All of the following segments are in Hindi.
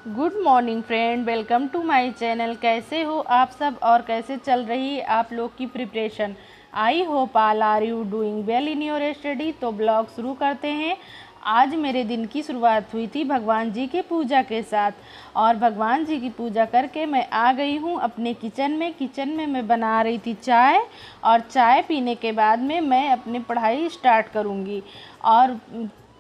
Good morning friend, welcome to my channel. कैसे हो आप सब और कैसे चल रही है आप लोग की preparation. I hope all are you doing well in your study. तो ब्लॉग शुरू करते हैं। आज मेरे दिन की शुरुआत हुई थी भगवान जी के पूजा के साथ, और भगवान जी की पूजा करके मैं आ गई हूँ अपने किचन में मैं बना रही थी चाय, और चाय पीने के बाद में मैं अपनी पढ़ाई स्टार्ट करूँगी। और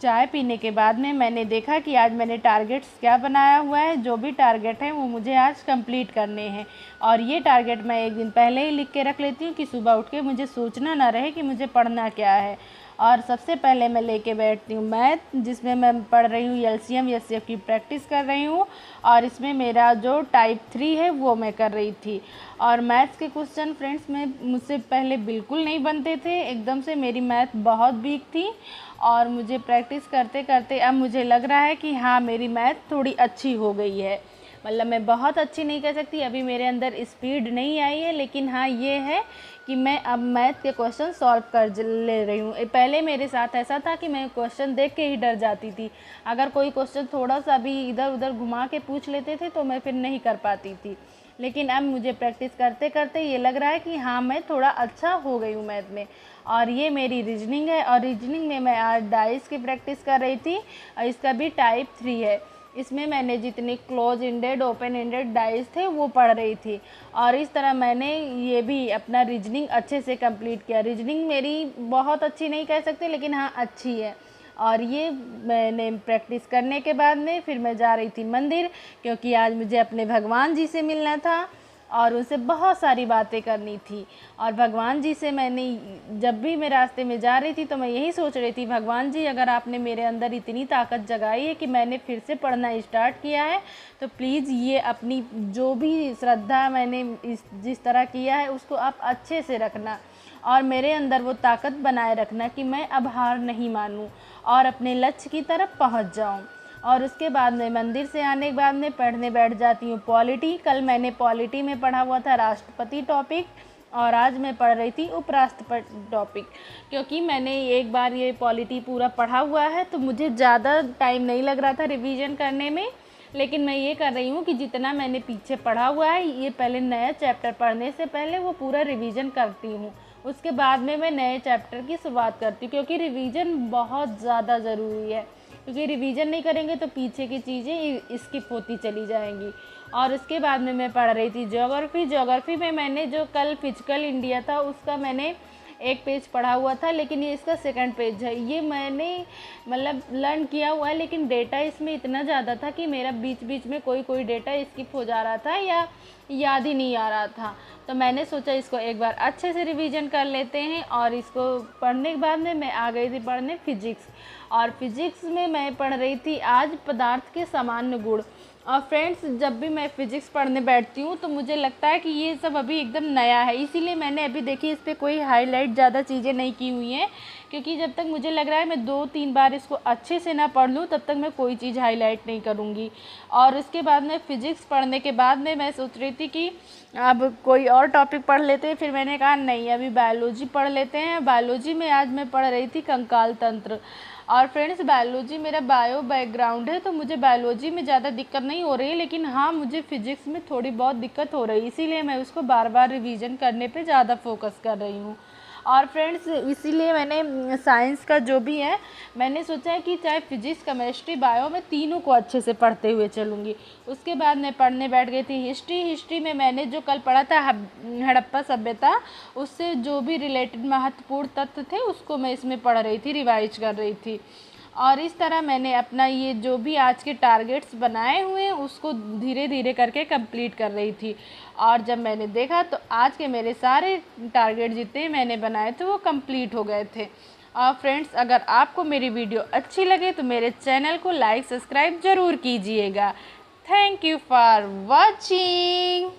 चाय पीने के बाद में मैंने देखा कि आज मैंने टारगेट्स क्या बनाया हुआ है। जो भी टारगेट है वो मुझे आज कंप्लीट करने हैं, और ये टारगेट मैं एक दिन पहले ही लिख के रख लेती हूँ कि सुबह उठ के मुझे सोचना ना रहे कि मुझे पढ़ना क्या है। और सबसे पहले मैं लेके बैठती हूँ मैथ, जिसमें मैं पढ़ रही हूँ एलसीएम एचसीएफ की प्रैक्टिस कर रही हूँ, और इसमें मेरा जो टाइप 3 है वो मैं कर रही थी। और मैथ्स के क्वेश्चन फ्रेंड्स में मुझसे पहले बिल्कुल नहीं बनते थे, एकदम से मेरी मैथ बहुत वीक थी। और मुझे प्रैक्टिस करते करते अब मुझे लग रहा है कि हाँ, मेरी मैथ थोड़ी अच्छी हो गई है। मतलब मैं बहुत अच्छी नहीं कह सकती, अभी मेरे अंदर स्पीड नहीं आई है, लेकिन हाँ ये है कि मैं अब मैथ के क्वेश्चन सॉल्व कर ले रही हूँ। पहले मेरे साथ ऐसा था कि मैं क्वेश्चन देख के ही डर जाती थी। अगर कोई क्वेश्चन थोड़ा सा भी इधर उधर घुमा के पूछ लेते थे तो मैं फिर नहीं कर पाती थी। लेकिन अब मुझे प्रैक्टिस करते करते ये लग रहा है कि हाँ, मैं थोड़ा अच्छा हो गई हूँ मैथ में। और ये मेरी रीजनिंग है, और रीजनिंग में मैं आज डाइस की प्रैक्टिस कर रही थी, और इसका भी टाइप 3 है। इसमें मैंने जितने close ended open ended dice थे वो पढ़ रही थी, और इस तरह मैंने ये भी अपना रीजनिंग अच्छे से कंप्लीट किया। रीजनिंग मेरी बहुत अच्छी नहीं कह सकते, लेकिन हाँ अच्छी है। और ये मैंने प्रैक्टिस करने के बाद में फिर मैं जा रही थी मंदिर, क्योंकि आज मुझे अपने भगवान जी से मिलना था और उनसे बहुत सारी बातें करनी थी। और भगवान जी से मैंने जब भी मैं रास्ते में जा रही थी तो मैं यही सोच रही थी, भगवान जी अगर आपने मेरे अंदर इतनी ताकत जगाई है कि मैंने फिर से पढ़ना स्टार्ट किया है, तो प्लीज़ ये अपनी जो भी श्रद्धा मैंने जिस तरह किया है उसको आप अच्छे से रखना, और मेरे अंदर वो ताकत बनाए रखना कि मैं अब हार नहीं मानूं और अपने लक्ष्य की तरफ पहुंच जाऊं। और उसके बाद में मंदिर से आने के बाद में पढ़ने बैठ जाती हूँ पॉलिटी। कल मैंने पॉलिटी में पढ़ा हुआ था राष्ट्रपति टॉपिक, और आज मैं पढ़ रही थी उपराष्ट्रपति टॉपिक। क्योंकि मैंने एक बार ये पॉलिटी पूरा पढ़ा हुआ है तो मुझे ज़्यादा टाइम नहीं लग रहा था रिवीजन करने में, लेकिन मैं ये कर रही हूँ कि जितना मैंने पीछे पढ़ा हुआ है ये पहले नया चैप्टर पढ़ने से पहले वो पूरा रिवीजन करती हूँ, उसके बाद में मैं नए चैप्टर की शुरुआत करती हूँ। क्योंकि रिवीजन बहुत ज़्यादा ज़रूरी है, क्योंकि रिवीजन नहीं करेंगे तो पीछे की चीज़ें स्किप होती चली जाएंगी। और उसके बाद में मैं पढ़ रही थी ज्योग्राफी में मैंने जो कल फिजिकल इंडिया था उसका मैंने एक पेज पढ़ा हुआ था, लेकिन ये इसका सेकंड पेज है। ये मैंने मतलब लर्न किया हुआ है, लेकिन डेटा इसमें इतना ज़्यादा था कि मेरा बीच बीच में कोई डेटा स्किप हो जा रहा था या याद ही नहीं आ रहा था। तो मैंने सोचा इसको एक बार अच्छे से रिवीजन कर लेते हैं, और इसको पढ़ने के बाद में मैं आ गई थी पढ़ने फिजिक्स। और फिजिक्स में मैं पढ़ रही थी आज पदार्थ के सामान्य गुण। और फ्रेंड्स, जब भी मैं फ़िज़िक्स पढ़ने बैठती हूँ तो मुझे लगता है कि ये सब अभी एकदम नया है, इसीलिए मैंने अभी देखिए इस पर कोई हाईलाइट ज़्यादा चीज़ें नहीं की हुई हैं। क्योंकि जब तक मुझे लग रहा है मैं 2-3 बार इसको अच्छे से ना पढ़ लूँ तब तक मैं कोई चीज़ हाईलाइट नहीं करूँगी। और उसके बाद में फ़िज़िक्स पढ़ने के बाद में मैं सोच रही थी कि अब कोई और टॉपिक पढ़ लेते हैं, फिर मैंने कहा नहीं, अभी बायोलॉजी पढ़ लेते हैं। बायोलॉजी में आज मैं पढ़ रही थी कंकाल तंत्र। और फ्रेंड्स, बायोलॉजी मेरा बायो बैकग्राउंड है तो मुझे बायोलॉजी में ज़्यादा दिक्कत नहीं हो रही है, लेकिन हाँ मुझे फ़िज़िक्स में थोड़ी बहुत दिक्कत हो रही है, इसीलिए मैं उसको बार बार रिवीजन करने पे ज़्यादा फोकस कर रही हूँ। और फ्रेंड्स, इसीलिए मैंने साइंस का जो भी है मैंने सोचा है कि चाहे फिजिक्स केमिस्ट्री बायो में तीनों को अच्छे से पढ़ते हुए चलूँगी। उसके बाद मैं पढ़ने बैठ गई थी हिस्ट्री में मैंने जो कल पढ़ा था हड़प्पा सभ्यता, उससे जो भी रिलेटेड महत्वपूर्ण तथ्य थे उसको मैं इसमें पढ़ रही थी, रिवाइज कर रही थी। और इस तरह मैंने अपना ये जो भी आज के टारगेट्स बनाए हुए हैं उसको धीरे धीरे करके कंप्लीट कर रही थी। और जब मैंने देखा तो आज के मेरे सारे टारगेट जितने मैंने बनाए थे वो कंप्लीट हो गए थे। और फ्रेंड्स, अगर आपको मेरी वीडियो अच्छी लगे तो मेरे चैनल को लाइक सब्सक्राइब ज़रूर कीजिएगा। Thank you for watching.